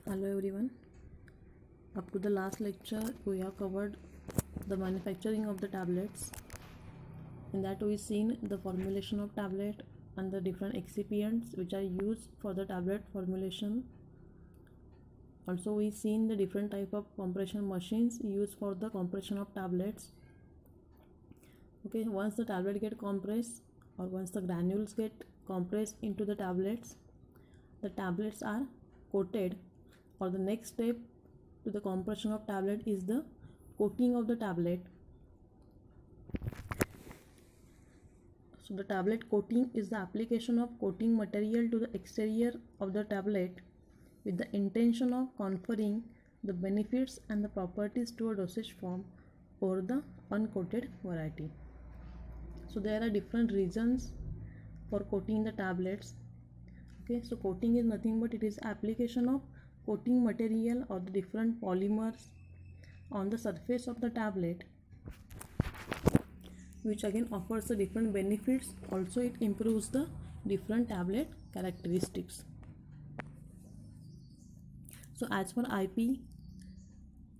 Hello everyone. Up to the last lecture we have covered the manufacturing of the tablets. In that we seen the formulation of tablet and the different excipients which are used for the tablet formulation. Also we seen the different type of compression machines used for the compression of tablets. Okay, once the tablet get compressed or once the granules get compressed into the tablets are coated, or the next step to the compression of tablet is the coating of the tablet. So the tablet coating is the application of coating material to the exterior of the tablet with the intention of conferring the benefits and the properties to a dosage form over the uncoated variety. So there are different reasons for coating the tablets. Okay, so coating is nothing but it is application of coating material or the different polymers on the surface of the tablet, which again offers the different benefits. Also it improves the different tablet characteristics. So as for IP,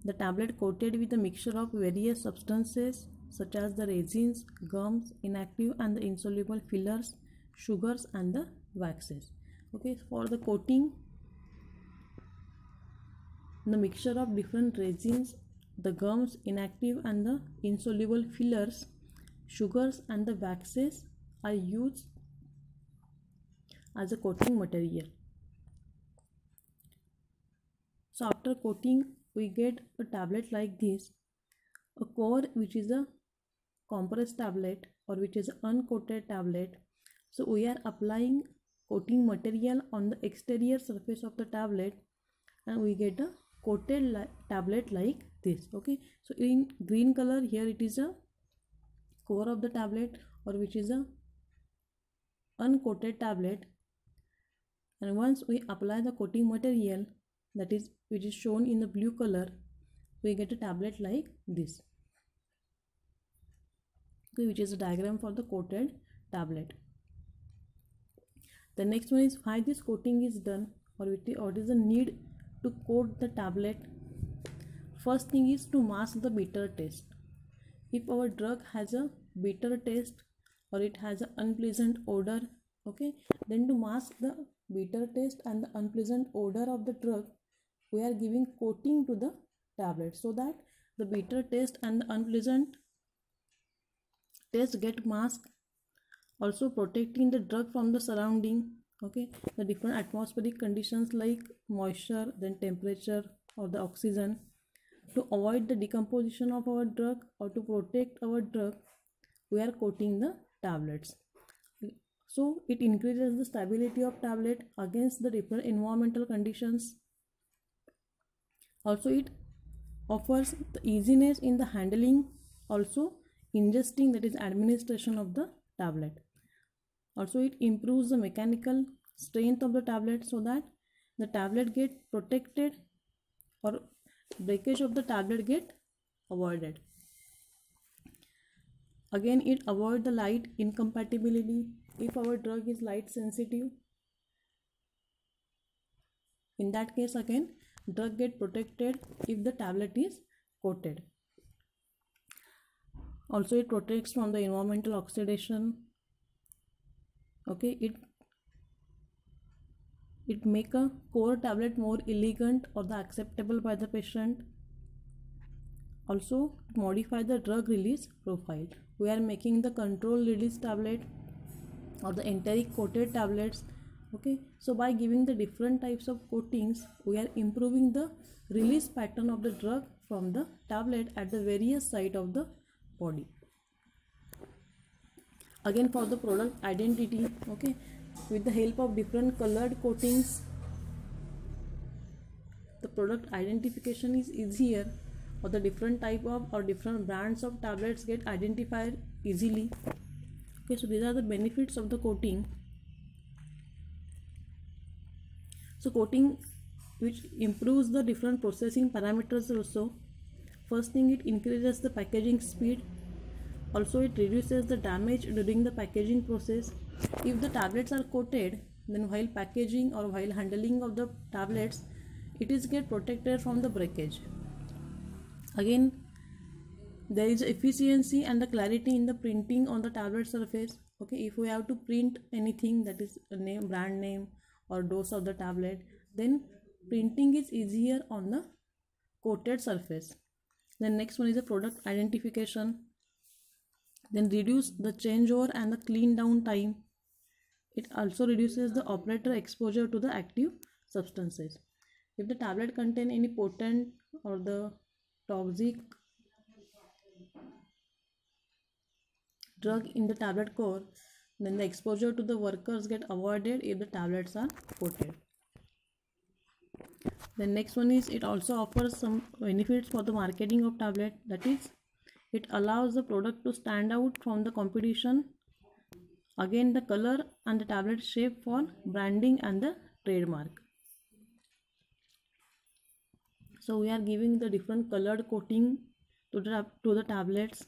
the tablet coated with a mixture of various substances such as the resins, gums, inactive and the insoluble fillers, sugars and the waxes. Okay, for the coating, the mixture of different resins, the gums, inactive and the insoluble fillers, sugars and the waxes are used as a coating material. So after coating we get a tablet like this, a core which is a compressed tablet or which is an uncoated tablet. So we are applying coating material on the exterior surface of the tablet and we get a coated tablet like this. Okay, so in green color here it is a core of the tablet or which is a uncoated tablet, and once we apply the coating material, that is which is shown in the blue color, we get a tablet like this. Okay, which is a diagram for the coated tablet. The next one is why this coating is done, or what is the need to coat the tablet. First thing is to mask the bitter taste. If our drug has a bitter taste or it has an unpleasant odor, okay, then to mask the bitter taste and the unpleasant odor of the drug, we are giving coating to the tablet so that the bitter taste and the unpleasant taste get masked, also protecting the drug from the surrounding, okay, the different atmospheric conditions like moisture, then temperature or the oxygen. To avoid the decomposition of our drug or to protect our drug, we are coating the tablets. So it increases the stability of tablet against the different environmental conditions. Also it offers the easiness in the handling, also ingesting, that is administration of the tablet. Also it improves the mechanical strength of the tablet so that the tablet get protected or breakage of the tablet get avoided. Again it avoids the light incompatibility. If our drug is light sensitive, in that case again drug get protected if the tablet is coated. Also it protects from the environmental oxidation. Okay, it make a core tablet more elegant or the acceptable by the patient. Also modify the drug release profile. We are making the control release tablet or the enteric coated tablets. Okay, so by giving the different types of coatings, we are improving the release pattern of the drug from the tablet at the various site of the body. Again for the product identity, okay, with the help of different colored coatings, the product identification is easier, or the different type of or different brands of tablets get identified easily. Okay, so these are the benefits of the coating. So coating which improves the different processing parameters also. First thing, it increases the packaging speed. Also it reduces the damage during the packaging process. If the tablets are coated, then while packaging or while handling of the tablets, it is get protected from the breakage. Again, there is efficiency and the clarity in the printing on the tablet surface. Okay, if we have to print anything, that is a name, brand name or dose of the tablet, then printing is easier on the coated surface. Then next one is the product identification. Then reduce the changeover and the clean down time. It also reduces the operator exposure to the active substances. If the tablet contain any potent or the toxic drug in the tablet core, then the exposure to the workers get avoided if the tablets are coated. The next one is, it also offers some benefits for the marketing of tablet. That is, it allows the product to stand out from the competition. Again, the color and the tablet shape for branding and the trademark. So we are giving the different colored coating to the tablets.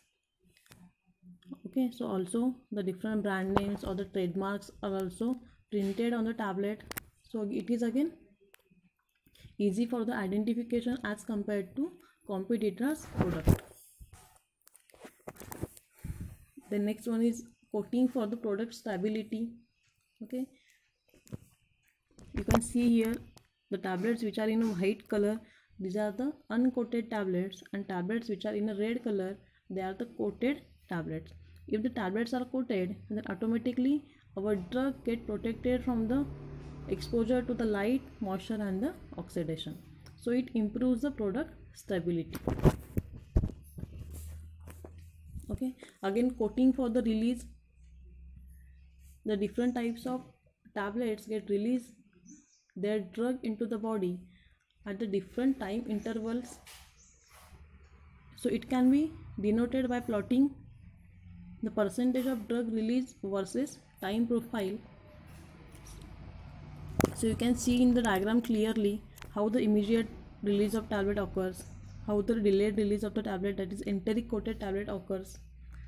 Okay, so also the different brand names or the trademarks are also printed on the tablet. So it is again easy for the identification as compared to competitors' product. The next one is coating for the product stability. Okay, you can see here the tablets which are in a white color, these are the uncoated tablets, and tablets which are in a red color, they are the coated tablets. If the tablets are coated, then automatically our drug get protected from the exposure to the light, moisture and the oxidation. So it improves the product stability. Okay, again coating for the release. The different types of tablets get released their drug into the body at the different time intervals. So it can be denoted by plotting the percentage of drug release versus time profile. So you can see in the diagram clearly how the immediate release of tablet occurs, how the delayed release of the tablet, that is enteric coated tablet, occurs,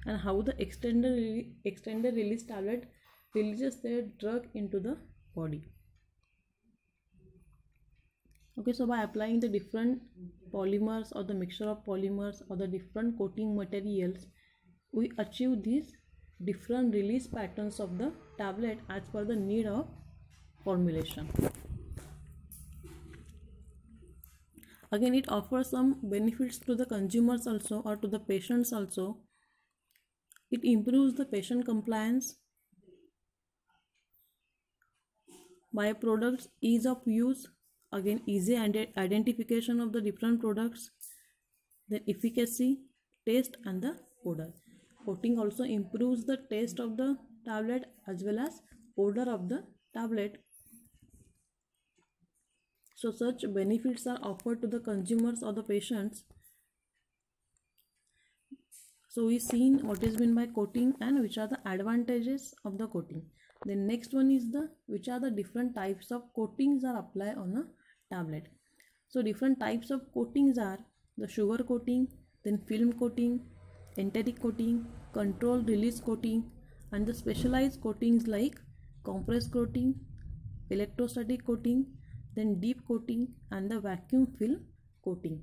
and how the extended release tablet releases their drug into the body. Okay, so by applying the different polymers or the mixture of polymers or the different coating materials, we achieve these different release patterns of the tablet as per the need of formulation. Again, it offers some benefits to the consumers also, or to the patients also. It improves the patient compliance by products, ease of use, again easy identification of the different products, then efficacy, taste and the odor. Coating also improves the taste of the tablet as well as odor of the tablet. So such benefits are offered to the consumers or the patients. So we've seen what is meant by coating and which are the advantages of the coating. The next one is the which are the different types of coatings are applied on a tablet. So different types of coatings are the sugar coating, then film coating, enteric coating, control release coating, and the specialized coatings like compress coating, electrostatic coating, then deep coating and the vacuum film coating.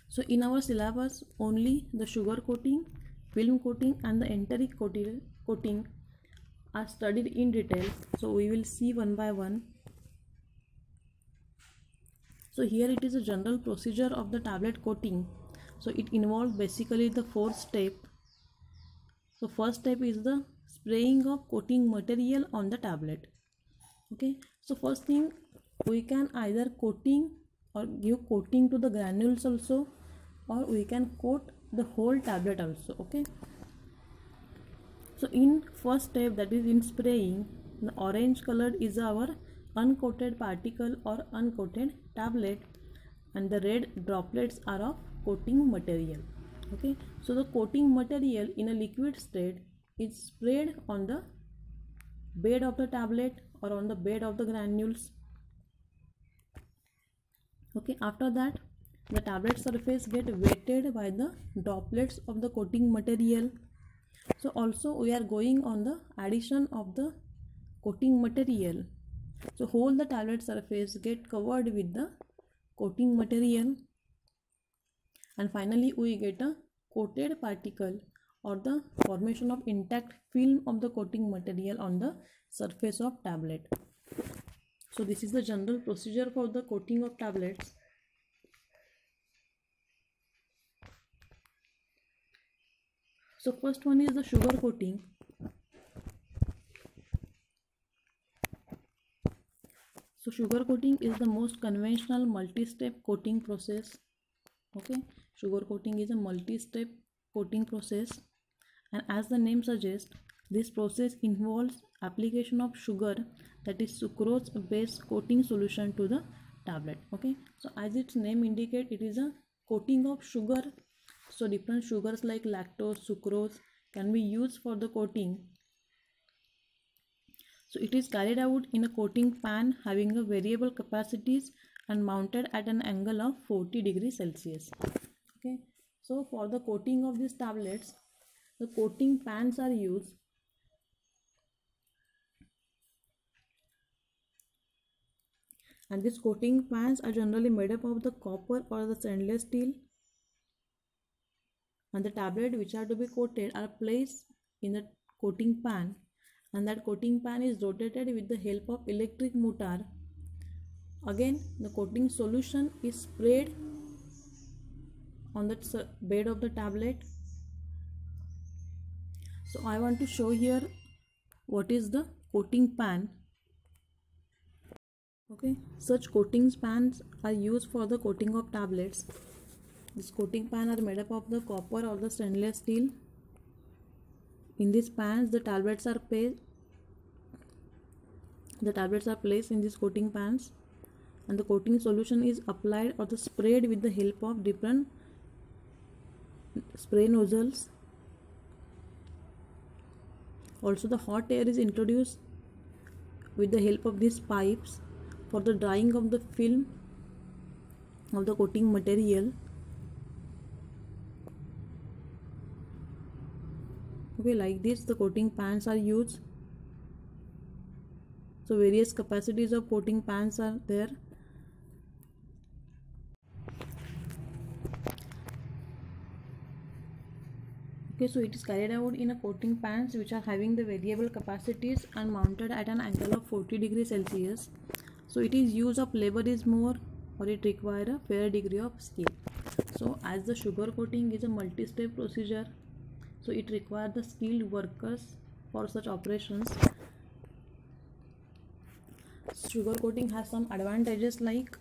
So in our syllabus only the sugar coating, film coating and the enteric coating are studied in detail. So we will see one by one. So here it is a general procedure of the tablet coating. So it involves basically the 4 steps. So first step is the spraying of coating material on the tablet. Okay, so first thing, we can either coating or give coating to the granules also, or we can coat the whole tablet also. Okay, so in first step, that is in spraying, the orange colored is our uncoated particle or uncoated tablet, and the red droplets are of coating material. Okay, so the coating material in a liquid state is sprayed on the bed of the tablet or on the bed of the granules. Okay, after that the tablet surface get wetted by the droplets of the coating material. So also we are going on the addition of the coating material So whole the tablet surface get covered with the coating material, and finally we get a coated particle or the formation of intact film of the coating material on the surface of tablet. So this is the general procedure for the coating of tablets. So first one is the sugar coating. So sugar coating is the most conventional multi-step coating process. Okay, sugar coating is a multi-step coating process, and as the name suggests, this process involves application of sugar, that is sucrose based coating solution to the tablet. Okay, so as its name indicates, it is a coating of sugar. So different sugars like lactose, sucrose can be used for the coating. So it is carried out in a coating pan having a variable capacities and mounted at an angle of 40 degrees Celsius. Okay, so for the coating of these tablets, the coating pans are used. And these coating pans are generally made up of the copper or the stainless steel. And the tablet which are to be coated are placed in the coating pan, and that coating pan is rotated with the help of electric motor. Again, the coating solution is sprayed on the bed of the tablet. So I want to show here what is the coating pan. Okay, such coating pans are used for the coating of tablets. This coating pan are made up of the copper or the stainless steel. In these pans, the tablets are placed in these coating pans, and the coating solution is applied or the sprayed with the help of different spray nozzles. Also, the hot air is introduced with the help of these pipes for the drying of the film of the coating material. Okay, like this the coating pans are used. So various capacities of coating pans are there. Okay, so it is carried out in a coating pans which are having the variable capacities and mounted at an angle of 40 degrees Celsius. So it is use of labor is more, or it require a fair degree of skill. So as the sugar coating is a multi-step procedure, so it requires the skilled workers for such operations. Sugar coating has some advantages like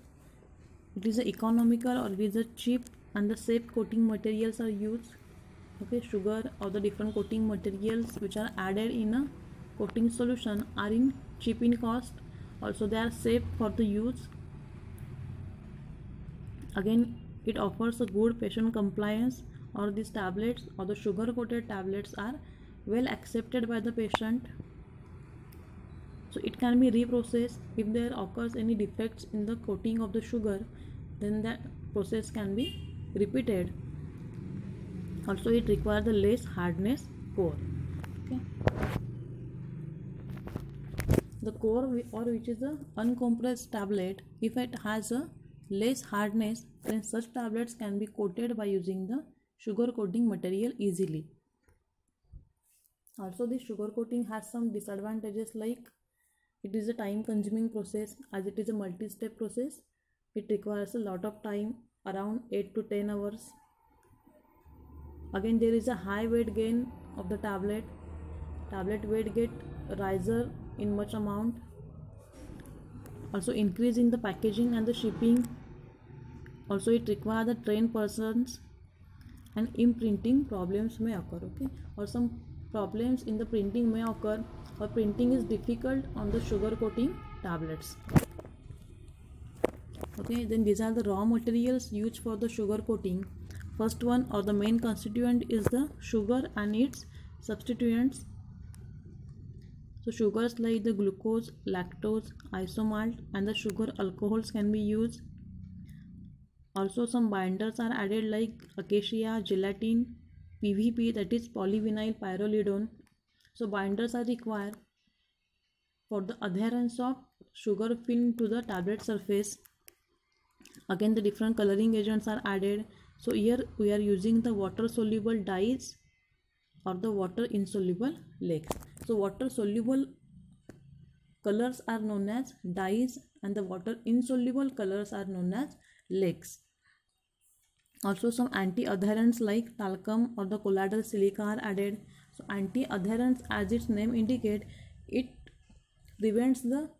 it is a economical or it is a cheap, and the safe coating materials are used. Okay, sugar or the different coating materials which are added in a coating solution are in cheap in cost. Also they are safe for the use. Again, it offers a good patient compliance, or these tablets or the sugar coated tablets are well accepted by the patient. So it can be reprocessed if there occurs any defects in the coating of the sugar, then that process can be repeated. Also it requires the less hardness core. Okay, the core or which is a uncompressed tablet, if it has a less hardness, then such tablets can be coated by using the sugar coating material easily. Also this sugar coating has some disadvantages like it is a time consuming process, as it is a multi-step process. It requires a lot of time, around 8 to 10 hours. Again, there is a high weight gain of the tablet weight get riser in much amount. Also increase in the packaging and the shipping. Also it requires the trained persons, and imprinting problems may occur. Okay, or some problems in the printing may occur, or printing is difficult on the sugar coating tablets. Okay, then these are the raw materials used for the sugar coating. First one, or the main constituent, is the sugar and its substituents. So sugars like the glucose, lactose, isomalt and the sugar alcohols can be used. Also some binders are added like acacia, gelatin, PVP, that is polyvinyl pyrrolidone. So binders are required for the adherence of sugar film to the tablet surface. Again the different coloring agents are added. So here we are using the water soluble dyes or the water insoluble lakes. So water soluble colors are known as dyes and the water insoluble colors are known as lakes. Also some anti-adherents like talcum or the colloidal silica are added. So anti-adherents, as its name indicate, it prevents the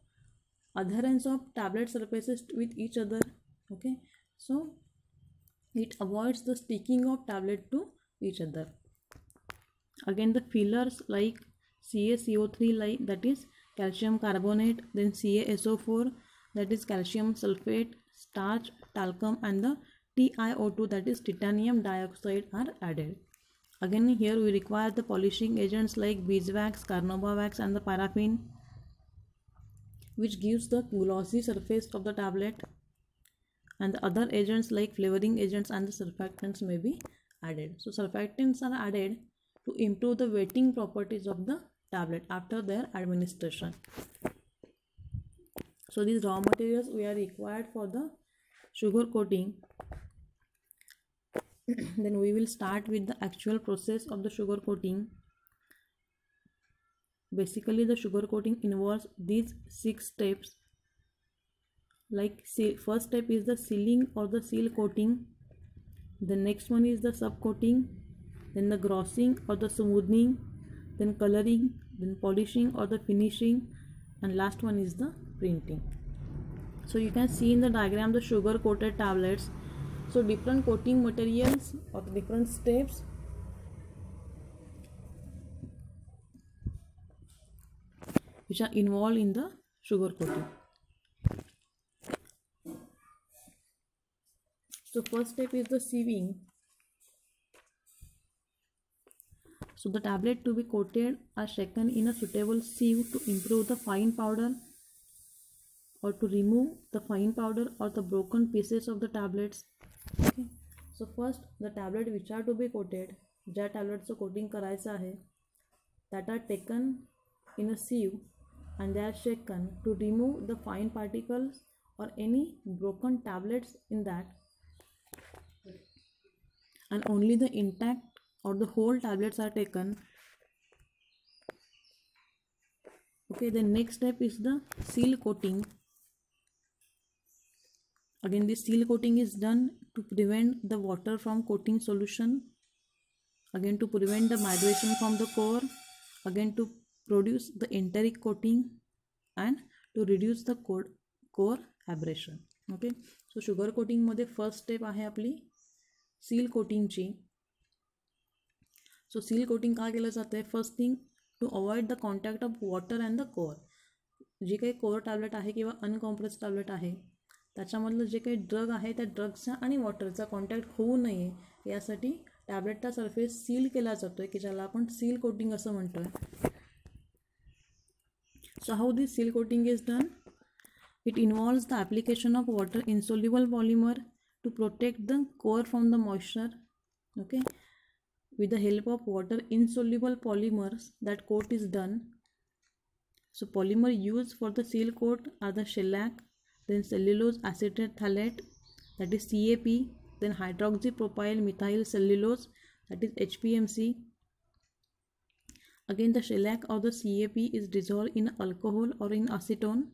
adherence of tablet surfaces with each other. Okay, so it avoids the sticking of tablet to each other. Again the fillers like CaCO3, like that is calcium carbonate, then CaSO4, that is calcium sulfate, starch, talcum, and the TiO2, that is titanium dioxide, are added. Again here we require the polishing agents like beeswax, carnauba wax, and the paraffin, which gives the glossy surface of the tablet, and the other agents like flavoring agents and the surfactants may be added. So surfactants are added to improve the wetting properties of the tablet after their administration. So these raw materials we are required for the sugar coating. Then we will start with the actual process of the sugar coating. Basically the sugar coating involves these 6 steps. Like first step is the sealing or the seal coating. The next one is the subcoating, then the glossing or the smoothing, then coloring, then polishing or the finishing, and last one is the printing. So you can see in the diagram the sugar coated tablets. So different coating materials or different steps which are involved in the sugar coating. So first step is the sieving. So the tablet to be coated are shaken in a suitable sieve to improve the fine powder or to remove the fine powder or the broken pieces of the tablets. Okay. So first the tablet which are to be coated, ज्या टॅबलेटचं coating करायचं आहे, that are taken in a sieve and they are shaken to remove the fine particles or any broken tablets in that, and only the intact or the whole tablets are taken. Okay, the next step is the seal coating. Again this seal coating is done to prevent the water from coating solution, again to prevent the migration from the core, again to produce the enteric coating, and to reduce the core abrasion. Okay, so sugar coating मध्ये first step आहे आपली seal कोटिंगची. So seal coating का केलं जातं आहे? First thing to avoid the contact of water and the core. जे काही कोर टॅबलेट आहे किंवा अनकॉम्प्रेस टॅबलेट आहे त्याच्यामधलं जे काही ड्रग आहे त्या ड्रगचा आणि वॉटरचा कॉन्टॅक्ट होऊ नये यासाठी टॅबलेटचा सरफेस सील केला जातो आहे की ज्याला आपण सील कोटिंग असं म्हणतो आहे. So how this seal coating is done? It involves the application of water insoluble polymer to protect the core from the moisture. Okay, with the help of water insoluble polymers that coat is done. So polymer used for the seal coat are the shellac, then cellulose acetate phthalate, that is CAP, then hydroxypropyl methyl cellulose, that is HPMC. Again the shellac or the CAP is dissolved in alcohol or in acetone,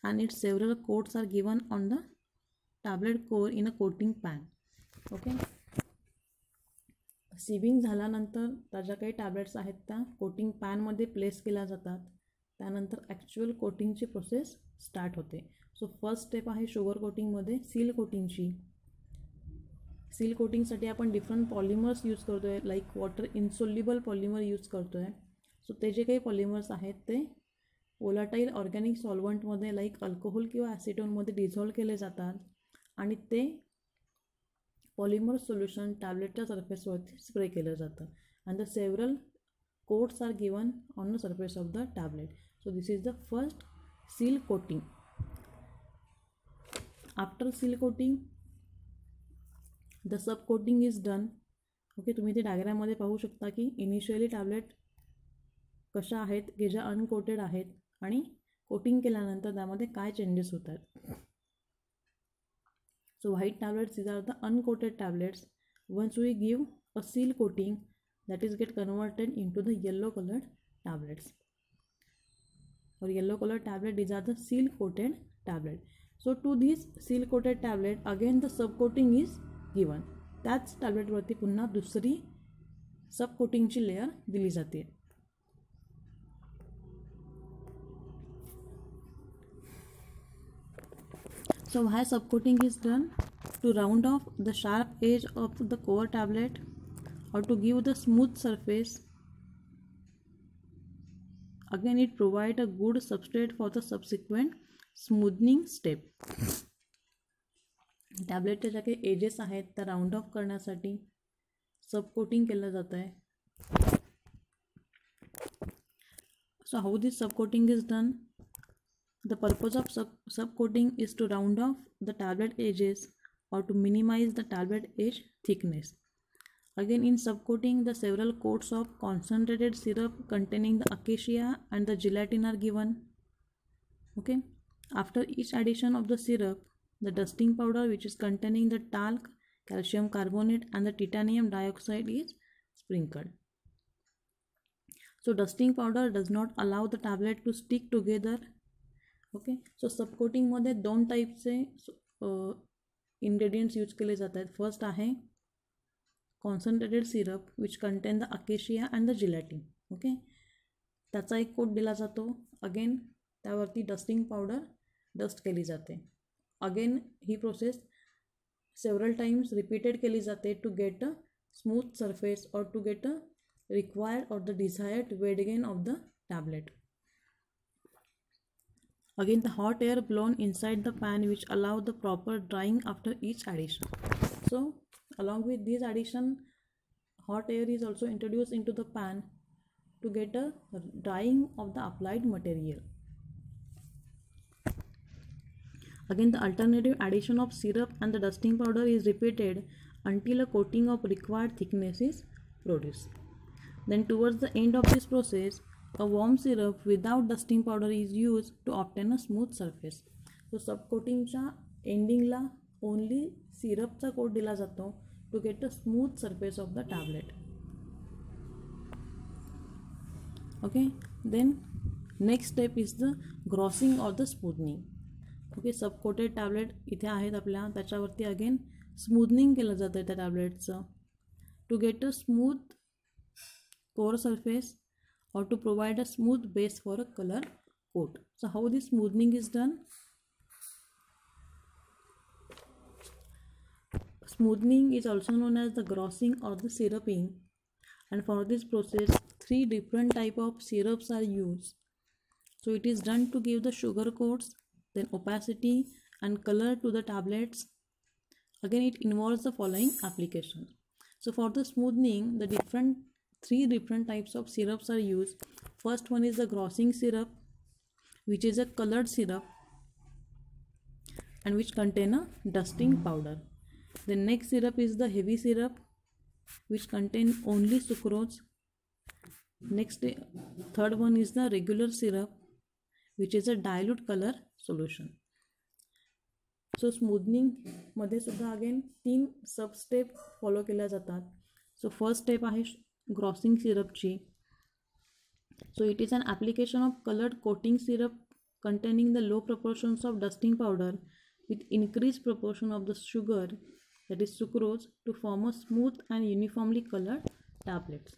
and its several coats are given on the tablet core in a coating pan. Okay, सिविंग झाल्यानंतर त्या ज्या काही tablets आहेत त्या coating पॅनमध्ये place केल्या जातात. त्यानंतर actual कोटिंगची process start होते. सो फर्स्ट स्टेप आहे शुगर कोटिंगमध्ये सील कोटिंगची. सील कोटिंगसाठी आपण डिफरंट पॉलिमर्स यूज करतो आहे, like water insoluble polymer use करतो आहे. सो ते जे काही पॉलिमर्स आहेत ते वोलाटाईल ऑर्गॅनिक सॉल्वंटमध्ये लाईक अल्कोहोल किंवा ॲसिटोनमध्ये डिझॉल्व केले जातात आणि ते पॉलिमर सोल्युशन टॅबलेटच्या सरफेसवरती स्प्रे केलं जातं. And the several coats are given on the surface of the tablet. So this is the first seal coating. After seal coating the sub coating is done. Okay, तुम्ही ते डायग्राममध्ये पाहू शकता की initially tablet कशा आहेत की ज्या अनकोटेड आहेत आणि कोटिंग केल्यानंतर त्यामध्ये काय चेंजेस होत आहेत. So white tablets these are the uncoated tablets. Once we give a seal coating, that is get converted into the yellow colored tablets. Or yellow colored tablet, these are the seal coated tablet. So to these seal coated tablet again the subcoating is given. त्याच टॅब्लेटवरती पुन्हा दुसरी सबकोटिंगची layer दिली जाते. So why subcoating is done? To round off the sharp edge of the core tablet or to give the smooth surface. Again it provides a good substrate for the subsequent smoothing step. टॅब्लेटच्या ज्या काही edges आहेत त्या round of करण्यासाठी सबकोटिंग केलं जातं आहे. So how this subcoating is done? The purpose of subcoating is to round off the tablet edges or to minimize the tablet edge thickness. Again in subcoating the several coats of concentrated syrup containing the acacia and the gelatin are given. Okay. After each addition of the syrup, the dusting powder which is containing the talc, calcium carbonate and the titanium dioxide is sprinkled. So dusting powder does not allow the tablet to stick together. Okay. So सबकोटिंगमध्ये 2 टाईपचे ingredients use केले जात आहेत. First आहे concentrated syrup which contain the acacia and the gelatin. Okay. त्याचा एक coat दिला जातो. अगेन त्यावरती डस्टिंग पावडर डस्ट केली जाते. अगेन ही प्रोसेस सेवरल टाइम्स रिपीटेड केली जाते to get a smooth surface or to get a required or the desired weight gain of the tablet. Again the hot air blown inside the pan which allow the proper drying after each addition. So along with this addition, hot air is also introduced into the pan to get a drying of the applied material. Again the alternative addition of syrup and the dusting powder is repeated until a coating of required thickness is produced. Then towards the end of this process, a warm syrup without dusting powder is used to obtain a smooth surface. So सबकोटिंगच्या एंडिंगला only सिरपचा coat दिला जातो to get a smooth surface of the tablet. Okay. Then next step is the grossing or the smoothening. Okay. Subcoated tablet इथे आहेत आपल्या, त्याच्यावरती again smoothening केलं जातं आहे त्या टॅबलेटचं to get a smooth core surface or to provide a smooth base for a color coat. So how this smoothing is done? Smoothing is also known as the grossing or the syruping, and for this process 3 different type of syrups are used. So it is done to give the sugar coats, then opacity and color to the tablets. Again it involves the following applications. So for the smoothing, the 3 different types of syrups are used. First one is the grossing syrup, which is a colored syrup and which contain a dusting powder. The next syrup is the heavy syrup, which contain only sucrose. Next, third one is the regular syrup, which is a dilute color solution. So smoothing मध्ये सुद्धा again 3 सब step follow केल्या जातात. सो first step आहे grossing सिरपची. So it is an application of colored coating syrup containing the low proportions of dusting powder with increased proportion of the sugar, that is sucrose, to form a smooth and uniformly colored tablets.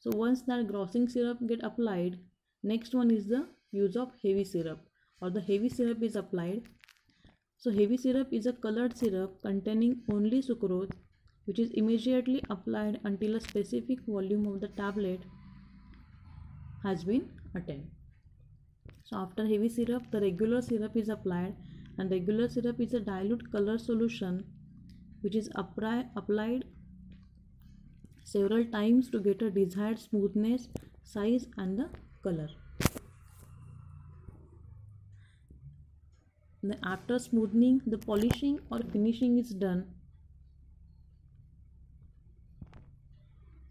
So once that grossing syrup get applied, next one is the use of heavy syrup or the heavy syrup is applied. So heavy syrup is a colored syrup containing only sucrose, which is immediately applied until a specific volume of the tablet has been attained. So after heavy syrup, the regular syrup is applied, and regular syrup is a dilute color solution which is applied several times to get a desired smoothness, size and the color. Then after smoothing, the polishing or finishing is done.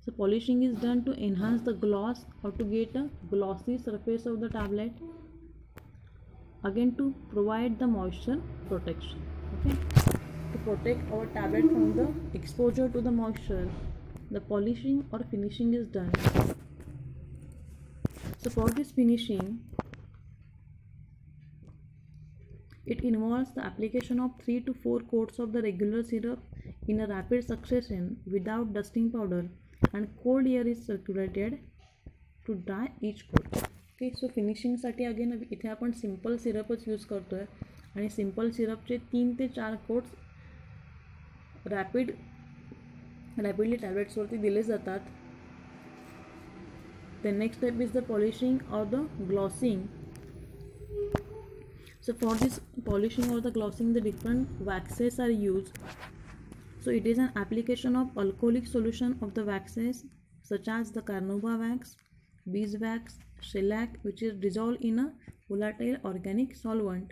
So polishing is done to enhance the gloss or to get a glossy surface of the tablet. again to provide the moisture protection. Okay, to protect our tablet from the exposure to the moisture, the polishing or finishing is done. So for this finishing, it involves the application of 3 to 4 coats of the regular syrup in a rapid succession without dusting powder, and cold air is circulated to dry each coat. Okay, so फिनिशिंगसाठी again इथे आपण simple सिरपच use करतो आहे आणि simple सिरपचे 3 ते 4 quotes rapidly टॅब्लेट्सवरती दिले जातात. The next step is the polishing और the glossing. So for this polishing or the glossing, the different waxes are used. So it is an application of alcoholic solution of the waxes such as the carnauba wax, beeswax, shellac, which is dissolved in a volatile organic solvent.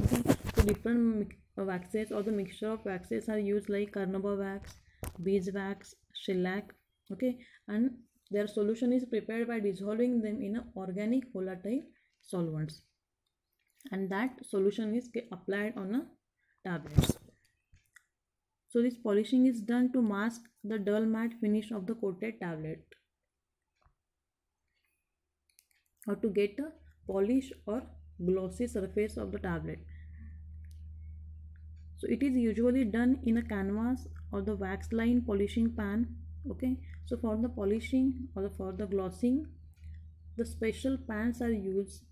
Okay, so different waxes or the mixture of waxes are used like carnauba wax, beeswax, shellac. Okay, and their solution is prepared by dissolving them in a organic volatile solvents, and that solution is applied on a tablets. So this polishing is done to mask the dull matte finish of the coated tablet, or to get a polish or glossy surface of the tablet. So it is usually done in a canvas or the wax line polishing pan. Okay, so for the polishing or for the glossing, the special pans are used,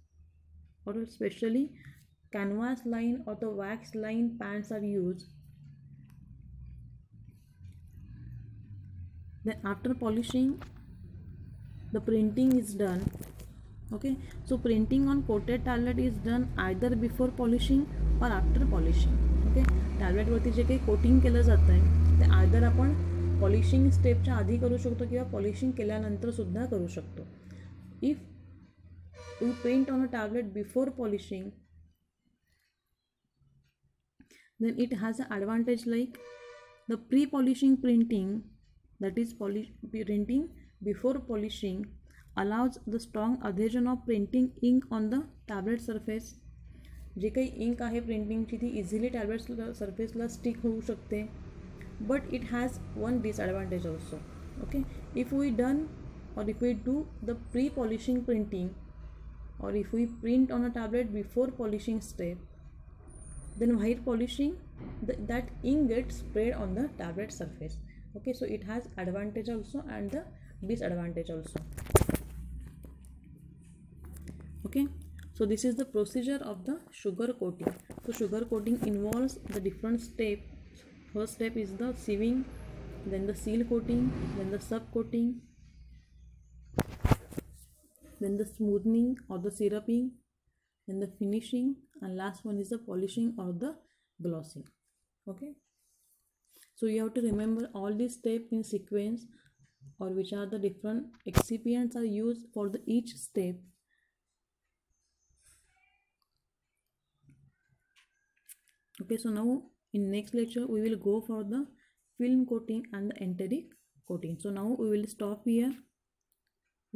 or especially canvas line or the wax line pans are used. Then after polishing, the printing is done. Okay, so printing on coated tablet is done either before polishing or after polishing. Okay, tablet वरती जे काही coating केलं जातं आहे ते either आपण polishing स्टेपच्या आधी करू शकतो किंवा पॉलिशिंग केल्यानंतर सुद्धा करू शकतो. If we paint on a tablet before polishing, then it has an advantage like the pre-polishing printing, that is printing before polishing, allows the strong adhesion of printing ink on the tablet surface. जे काही ink आहे प्रिंटिंगची ती easily tablet सरफेसला stick होऊ शकते. But it has one disadvantage also. Okay, if we do the pre polishing printing, or if we print on a tablet before polishing step, then while polishing that ink gets spread on the tablet surface. Okay, so it has advantage also and the disadvantage also. Okay, so this is the procedure of the sugar coating. So sugar coating involves the different steps. First step is the sieving, then the seal coating, then the sub coating, then the smoothing or the syruping, then the finishing, and last one is the polishing or the glossing. Okay, so you have to remember all these steps in sequence, or which are the different excipients are used for the each step. Okay, so now in next lecture we will go for the film coating and the enteric coating. So now we will stop here.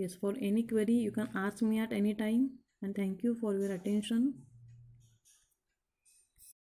Yes, for any query you can ask me at any time, and thank you for your attention.